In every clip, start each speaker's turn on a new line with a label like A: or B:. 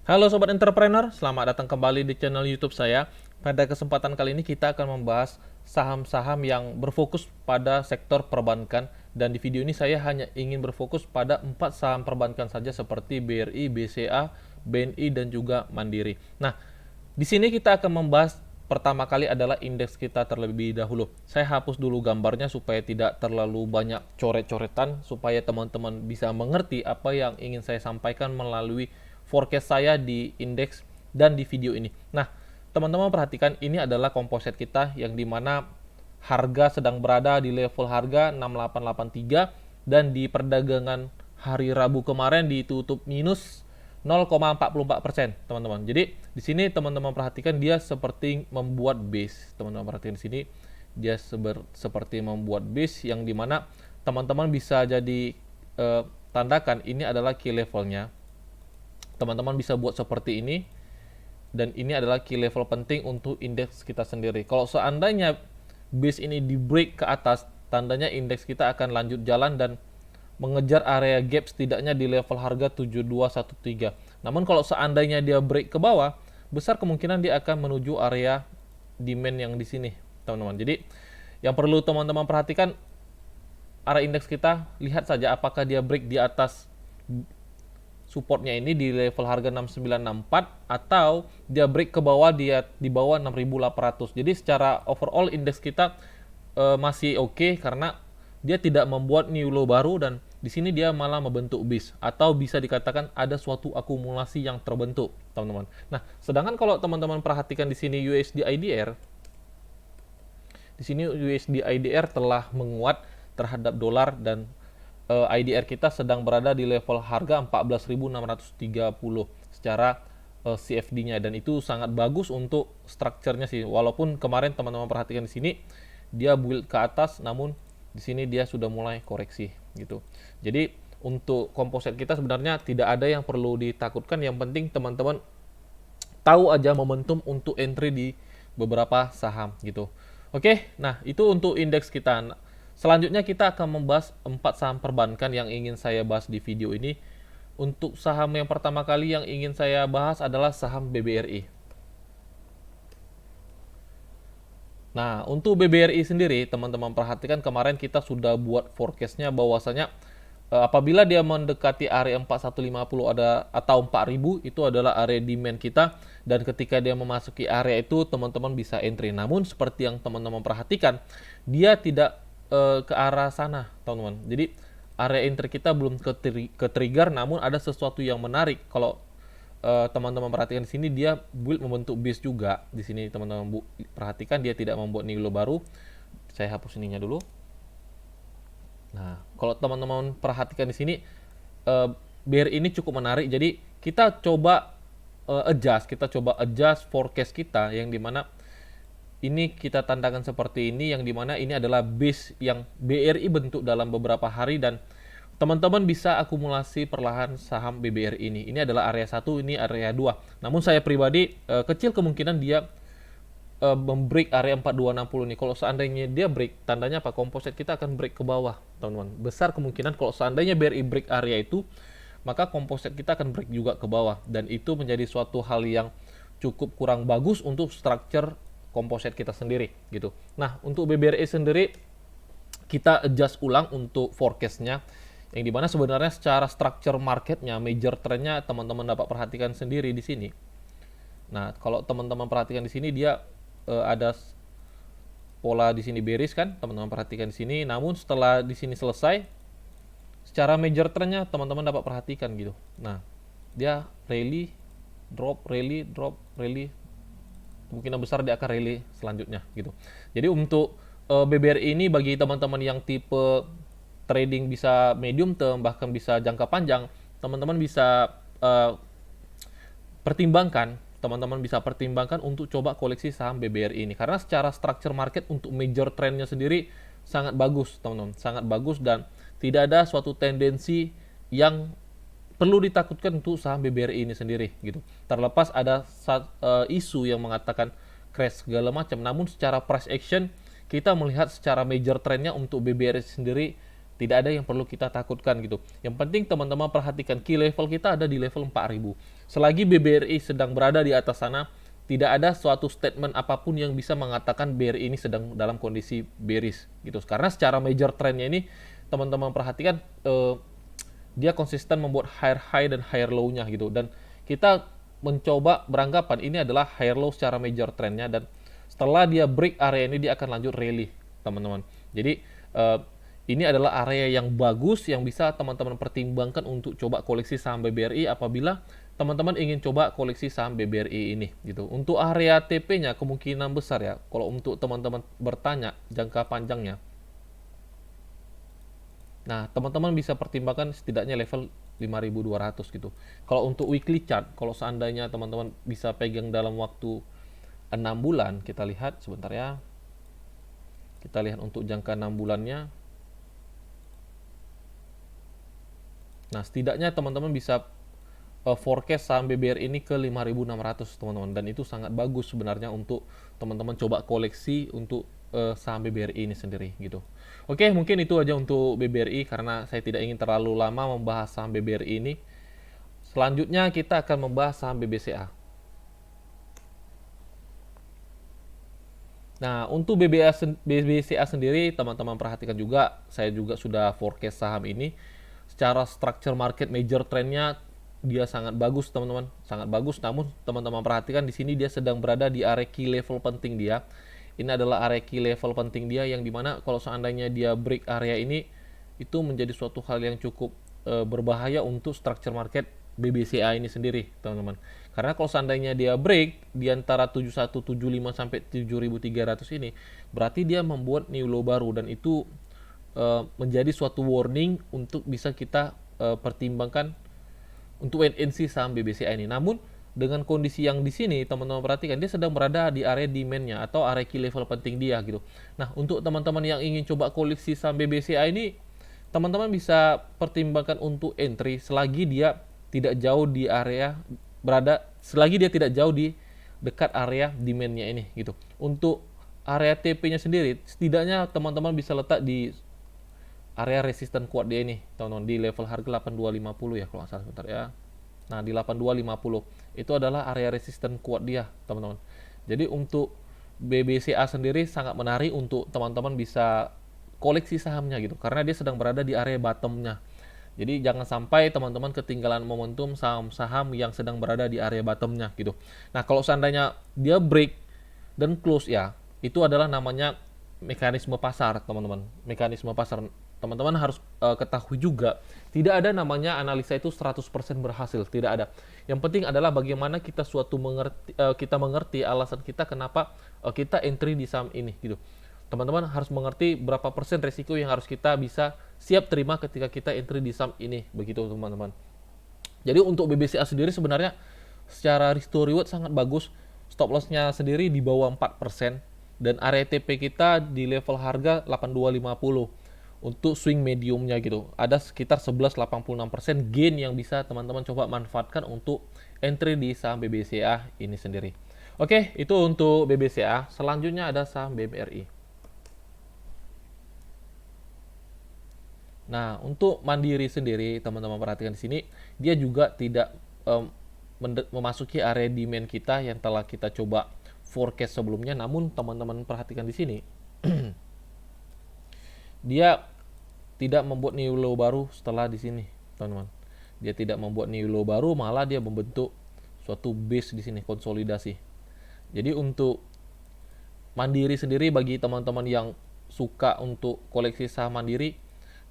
A: Halo Sobat Entrepreneur, selamat datang kembali di channel YouTube saya. Pada kesempatan kali ini kita akan membahas saham-saham yang berfokus pada sektor perbankan. Dan di video ini saya hanya ingin berfokus pada 4 saham perbankan saja seperti BRI, BCA, BNI, dan juga Mandiri. Nah, di sini kita akan membahas pertama kali adalah indeks kita terlebih dahulu. Saya hapus dulu gambarnya supaya tidak terlalu banyak coret-coretan, supaya teman-teman bisa mengerti apa yang ingin saya sampaikan melalui forecast saya di indeks dan di video ini. Nah, teman-teman perhatikan ini adalah komposit kita yang dimana harga sedang berada di level harga 6883 dan di perdagangan hari Rabu kemarin ditutup minus 0,44%, teman-teman. Jadi di sini teman-teman perhatikan dia seperti membuat base. Teman-teman perhatikan di sini dia seperti membuat base yang dimana teman-teman bisa jadi tandakan ini adalah key levelnya. Teman-teman bisa buat seperti ini, dan ini adalah key level penting untuk indeks kita sendiri. Kalau seandainya base ini di break ke atas, tandanya indeks kita akan lanjut jalan dan mengejar area gap setidaknya di level harga 7213. Namun kalau seandainya dia break ke bawah, besar kemungkinan dia akan menuju area demand yang di sini, teman-teman. Jadi yang perlu teman-teman perhatikan, area indeks kita, lihat saja apakah dia break di atas supportnya ini di level harga 6964 atau dia break ke bawah, dia di bawah 6800. Jadi secara overall indeks kita masih oke karena dia tidak membuat new low baru, dan di sini dia malah membentuk base atau bisa dikatakan ada suatu akumulasi yang terbentuk, teman-teman. Nah, sedangkan kalau teman-teman perhatikan di sini USD IDR, di sini USD IDR telah menguat terhadap dolar, dan IDR kita sedang berada di level harga 14.630 secara CFD-nya, dan itu sangat bagus untuk strukturnya sih. Walaupun kemarin teman-teman perhatikan di sini dia build ke atas, namun di sini dia sudah mulai koreksi gitu. Jadi untuk komposit kita sebenarnya tidak ada yang perlu ditakutkan, yang penting teman-teman tahu aja momentum untuk entry di beberapa saham gitu. Oke, nah itu untuk indeks kita. Selanjutnya kita akan membahas 4 saham perbankan yang ingin saya bahas di video ini. Untuk saham yang pertama kali yang ingin saya bahas adalah saham BBRI. Nah, untuk BBRI sendiri, teman-teman perhatikan kemarin kita sudah buat forecastnya bahwasanya apabila dia mendekati area 4150 ada atau 4000, itu adalah area demand kita, dan ketika dia memasuki area itu teman-teman bisa entry. Namun seperti yang teman-teman perhatikan, dia tidak ke arah sana, teman-teman. Jadi area entry kita belum ke trigger, namun ada sesuatu yang menarik. Kalau teman-teman perhatikan di sini dia build membentuk base juga. Di sini teman-teman perhatikan dia tidak membuat nilai baru. Saya hapus ininya dulu. Nah, kalau teman-teman perhatikan di sini BRI ini cukup menarik. Jadi kita coba kita coba adjust forecast kita yang dimana ini kita tandakan seperti ini, yang dimana ini adalah base yang BRI bentuk dalam beberapa hari, dan teman-teman bisa akumulasi perlahan saham BBRI ini. Ini adalah area 1, ini area 2. Namun saya pribadi kecil kemungkinan dia membreak area 4260 nih. Kalau seandainya dia break, tandanya apa? Komposit kita akan break ke bawah, teman-teman. Besar kemungkinan kalau seandainya BRI break area itu, maka komposit kita akan break juga ke bawah, dan itu menjadi suatu hal yang cukup kurang bagus untuk structure komposit kita sendiri gitu. Nah, untuk BBRI sendiri kita adjust ulang untuk forecastnya, yang dimana sebenarnya secara structure marketnya, major trendnya teman-teman dapat perhatikan sendiri di sini. Nah, kalau teman-teman perhatikan di sini dia ada pola di sini bearish kan, teman-teman perhatikan di sini. Namun setelah di sini selesai, secara major trendnya teman-teman dapat perhatikan gitu. Nah, dia rally, drop, rally, drop, rally. Kemungkinan besar dia akan rally selanjutnya gitu. Jadi untuk BBRI ini bagi teman-teman yang tipe trading bisa medium term bahkan bisa jangka panjang, teman-teman bisa pertimbangkan untuk coba koleksi saham BBRI ini, karena secara structure market untuk major trendnya sendiri sangat bagus, teman-teman, sangat bagus, dan tidak ada suatu tendensi yang perlu ditakutkan untuk saham BBRI ini sendiri gitu. Terlepas ada isu yang mengatakan crash segala macam, namun secara price action kita melihat secara major trendnya untuk BBRI sendiri Tidak ada yang perlu kita takutkan gitu. Yang penting teman-teman perhatikan key level kita ada di level 4000. Selagi BBRI sedang berada di atas sana, tidak ada suatu statement apapun yang bisa mengatakan BRI ini sedang dalam kondisi bearish gitu. Karena secara major trendnya ini teman-teman perhatikan dia konsisten membuat higher high dan higher low-nya gitu. Dan kita mencoba beranggapan ini adalah higher low secara major trendnya, dan setelah dia break area ini dia akan lanjut rally teman-teman. Jadi ini adalah area yang bagus yang bisa teman-teman pertimbangkan untuk coba koleksi saham BBRI apabila teman-teman ingin coba koleksi saham BBRI ini gitu. Untuk area TP-nya kemungkinan besar ya, kalau untuk teman-teman bertanya jangka panjangnya. Nah, teman-teman bisa pertimbangkan setidaknya level 5200 gitu. Kalau untuk weekly chart, kalau seandainya teman-teman bisa pegang dalam waktu 6 bulan, kita lihat sebentar ya. Kita lihat untuk jangka 6 bulannya. Nah, setidaknya teman-teman bisa forecast saham BBR ini ke 5.600 teman-teman, dan itu sangat bagus sebenarnya untuk teman-teman coba koleksi untuk saham BBRI ini sendiri gitu. Oke, mungkin itu aja untuk BBRI karena saya tidak ingin terlalu lama membahas saham BBRI ini. Selanjutnya kita akan membahas saham BBCA. Nah, untuk BBCA sendiri teman-teman perhatikan juga, saya juga sudah forecast saham ini. Secara structure market major trendnya dia sangat bagus teman-teman, sangat bagus. Namun teman-teman perhatikan di sini dia sedang berada di area key level penting dia. Ini adalah area key level penting dia yang dimana kalau seandainya dia break area ini itu menjadi suatu hal yang cukup berbahaya untuk structure market BBCA ini sendiri teman-teman. Karena kalau seandainya dia break di antara 7175 sampai 7300 ini, berarti dia membuat new low baru, dan itu menjadi suatu warning untuk bisa kita pertimbangkan untuk wait and see saham BBCA ini. Namun dengan kondisi yang di sini teman-teman perhatikan dia sedang berada di area demand-nya atau area key level penting dia gitu. Nah, untuk teman-teman yang ingin coba koleksi saham BBCA ini, teman-teman bisa pertimbangkan untuk entry selagi dia tidak jauh di area selagi dia tidak jauh di dekat area demand-nya ini gitu. Untuk area TP-nya sendiri setidaknya teman-teman bisa letak di area resisten kuat dia ini teman-teman di level harga 8250 ya kalau nggak salah, sebentar ya. Nah, di 8250 itu adalah area resisten kuat dia teman-teman. Jadi untuk BBCA sendiri sangat menarik untuk teman-teman bisa koleksi sahamnya gitu, karena dia sedang berada di area bottomnya. Jadi jangan sampai teman-teman ketinggalan momentum saham-saham yang sedang berada di area bottomnya gitu. Nah, kalau seandainya dia break dan close ya, itu adalah namanya mekanisme pasar teman-teman. Mekanisme pasar teman-teman harus ketahui juga, tidak ada namanya analisa itu 100% berhasil, tidak ada. Yang penting adalah bagaimana kita kita mengerti alasan kita kenapa kita entry di saham ini gitu. Teman-teman harus mengerti berapa persen resiko yang harus kita bisa siap terima ketika kita entry di saham ini, begitu teman-teman. Jadi untuk BBCA sendiri sebenarnya secara risk to reward sangat bagus. Stop loss-nya sendiri di bawah 4%, dan area TP kita di level harga 8250. Untuk swing mediumnya gitu ada sekitar 11,86% gain yang bisa teman-teman coba manfaatkan untuk entry di saham BBCA ini sendiri. Oke, itu untuk BBCA. Selanjutnya ada saham BMRI. Nah, untuk Mandiri sendiri teman-teman perhatikan di sini dia juga tidak memasuki area demand kita yang telah kita coba forecast sebelumnya. Namun teman-teman perhatikan di sini dia tidak membuat new low baru setelah di sini, teman-teman. Dia tidak membuat new low baru, malah dia membentuk suatu base di sini, konsolidasi. Jadi untuk Mandiri sendiri, bagi teman-teman yang suka untuk koleksi saham Mandiri,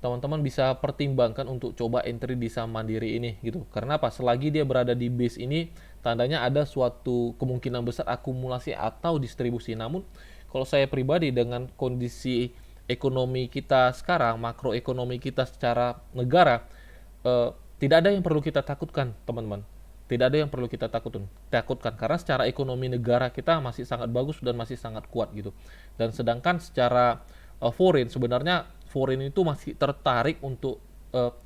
A: teman-teman bisa pertimbangkan untuk coba entry di saham Mandiri ini gitu. Karena apa? Selagi dia berada di base ini, tandanya ada suatu kemungkinan besar akumulasi atau distribusi. Namun kalau saya pribadi dengan kondisi ekonomi kita sekarang, makroekonomi kita secara negara, tidak ada yang perlu kita takutkan, teman-teman. Tidak ada yang perlu kita takutkan karena secara ekonomi negara kita masih sangat bagus dan masih sangat kuat gitu. Dan sedangkan secara foreign, sebenarnya foreign itu masih tertarik untuk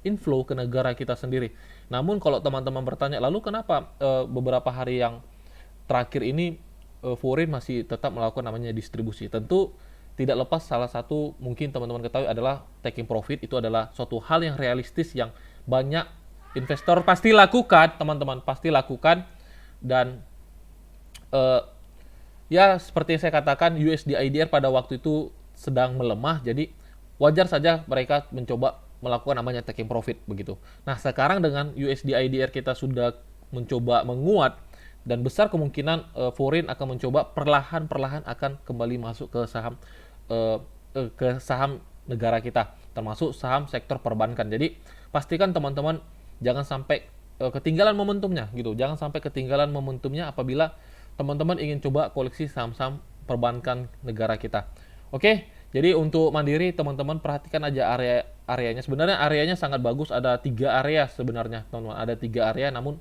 A: inflow ke negara kita sendiri. Namun kalau teman-teman bertanya, lalu kenapa beberapa hari yang terakhir ini foreign masih tetap melakukan namanya distribusi? Tentu tidak lepas salah satu mungkin teman-teman ketahui adalah taking profit. Itu adalah suatu hal yang realistis yang banyak investor pasti lakukan, teman-teman pasti lakukan. Dan ya seperti yang saya katakan, USD IDR pada waktu itu sedang melemah, jadi wajar saja mereka mencoba melakukan namanya taking profit begitu. Nah, sekarang dengan USD IDR kita sudah mencoba menguat, dan besar kemungkinan foreign akan mencoba perlahan-perlahan akan kembali masuk ke saham negara kita, termasuk saham sektor perbankan. Jadi pastikan teman-teman jangan sampai ketinggalan momentumnya gitu. Jangan sampai ketinggalan momentumnya apabila teman-teman ingin coba koleksi saham-saham perbankan negara kita. Oke, jadi untuk Mandiri teman-teman perhatikan aja areanya. Sebenarnya areanya sangat bagus. Ada 3 area sebenarnya, teman-teman. Ada 3 area, namun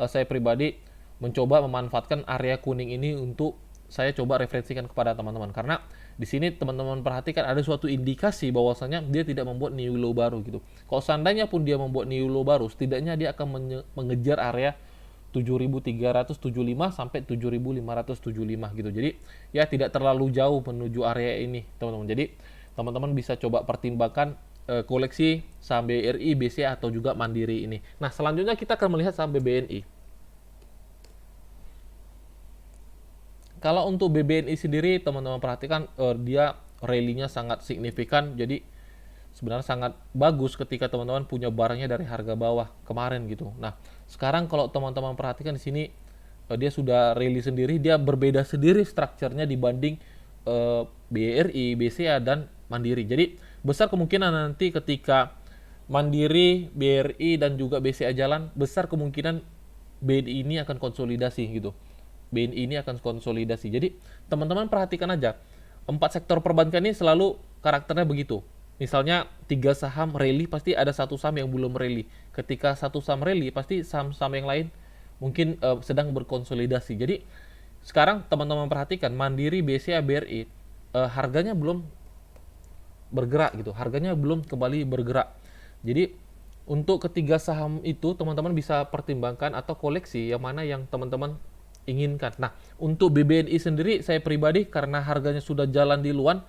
A: saya pribadi mencoba memanfaatkan area kuning ini untuk saya coba referensikan kepada teman-teman, karena di sini teman-teman perhatikan ada suatu indikasi bahwasanya dia tidak membuat new low baru gitu. Kalau seandainya pun dia membuat new low baru, setidaknya dia akan mengejar area 7.375 sampai 7.575 gitu. Jadi ya tidak terlalu jauh menuju area ini, teman-teman. Jadi teman-teman bisa coba pertimbangkan koleksi saham BRI, BCA atau juga Mandiri ini. Nah, selanjutnya kita akan melihat saham BBNI. Kalau untuk BBNI sendiri, teman-teman perhatikan dia rally-nya sangat signifikan. Jadi sebenarnya sangat bagus ketika teman-teman punya barangnya dari harga bawah kemarin gitu. Nah, sekarang kalau teman-teman perhatikan di sini dia sudah rally sendiri, dia berbeda sendiri strukturnya dibanding BRI, BCA dan Mandiri. Jadi besar kemungkinan nanti ketika Mandiri, BRI dan juga BCA jalan, besar kemungkinan BNI ini akan konsolidasi gitu. BNI ini akan konsolidasi. Jadi teman-teman perhatikan aja, 4 sektor perbankan ini selalu karakternya begitu. Misalnya 3 saham rally, pasti ada 1 saham yang belum rally. Ketika 1 saham rally, pasti saham-saham yang lain mungkin sedang berkonsolidasi. Jadi sekarang teman-teman perhatikan Mandiri, BCA, BRI harganya belum bergerak gitu. Harganya belum kembali bergerak. Jadi untuk ketiga saham itu teman-teman bisa pertimbangkan atau koleksi yang mana yang teman-teman inginkan. Nah, untuk BBNI sendiri saya pribadi karena harganya sudah jalan di luar,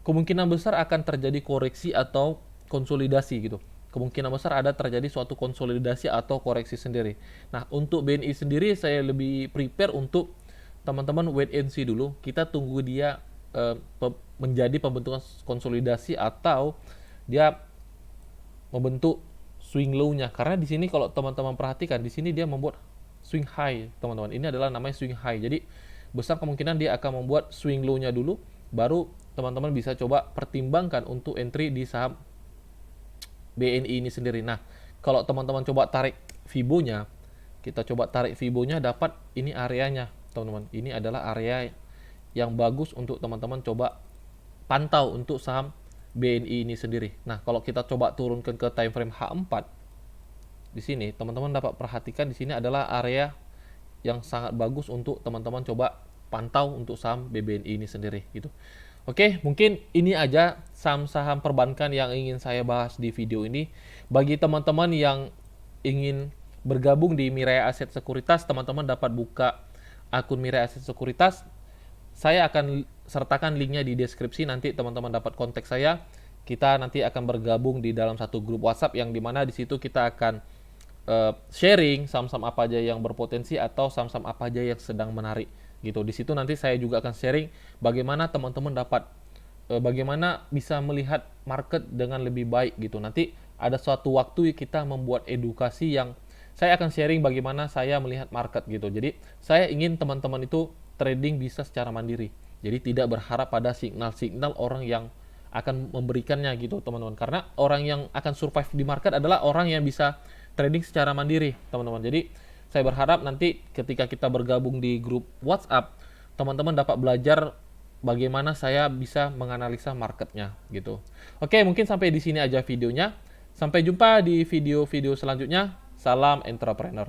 A: kemungkinan besar akan terjadi koreksi atau konsolidasi gitu. Kemungkinan besar ada terjadi suatu konsolidasi atau koreksi sendiri. Nah, untuk BNI sendiri saya lebih prepare untuk teman-teman wait and see dulu. Kita tunggu dia menjadi pembentukan konsolidasi atau dia membentuk swing low-nya. Karena di sini kalau teman-teman perhatikan, di sini dia membuat swing high, teman-teman. Ini adalah namanya swing high. Jadi besar kemungkinan dia akan membuat swing low-nya dulu, baru teman-teman bisa coba pertimbangkan untuk entry di saham BNI ini sendiri. Nah, kalau teman-teman coba tarik Fibo-nya, kita coba tarik Fibo-nya, dapat ini areanya, teman-teman. Ini adalah area yang bagus untuk teman-teman coba pantau untuk saham BNI ini sendiri. Nah, kalau kita coba turunkan ke time frame H4, di sini teman-teman dapat perhatikan di sini adalah area yang sangat bagus untuk teman-teman coba pantau untuk saham BBNI ini sendiri gitu. Oke, mungkin ini aja saham-saham perbankan yang ingin saya bahas di video ini. Bagi teman-teman yang ingin bergabung di Mirai Aset Sekuritas, teman-teman dapat buka akun Mirai Aset Sekuritas. Saya akan sertakan linknya di deskripsi, nanti teman-teman dapat kontak saya. Kita nanti akan bergabung di dalam satu grup WhatsApp yang dimana di situ kita akan sharing saham-saham apa aja yang berpotensi atau saham-saham apa aja yang sedang menarik gitu. Di situ nanti saya juga akan sharing bagaimana teman-teman dapat bagaimana bisa melihat market dengan lebih baik gitu. Nanti ada suatu waktu kita membuat edukasi yang saya akan sharing bagaimana saya melihat market gitu. Jadi saya ingin teman-teman itu trading bisa secara mandiri. Jadi tidak berharap pada signal-signal orang yang akan memberikannya gitu, teman-teman. Karena orang yang akan survive di market adalah orang yang bisa trading secara mandiri, teman-teman. Jadi saya berharap nanti ketika kita bergabung di grup WhatsApp, teman-teman dapat belajar bagaimana saya bisa menganalisa marketnya gitu. Oke, mungkin sampai di sini aja videonya. Sampai jumpa di video-video selanjutnya. Salam entrepreneur.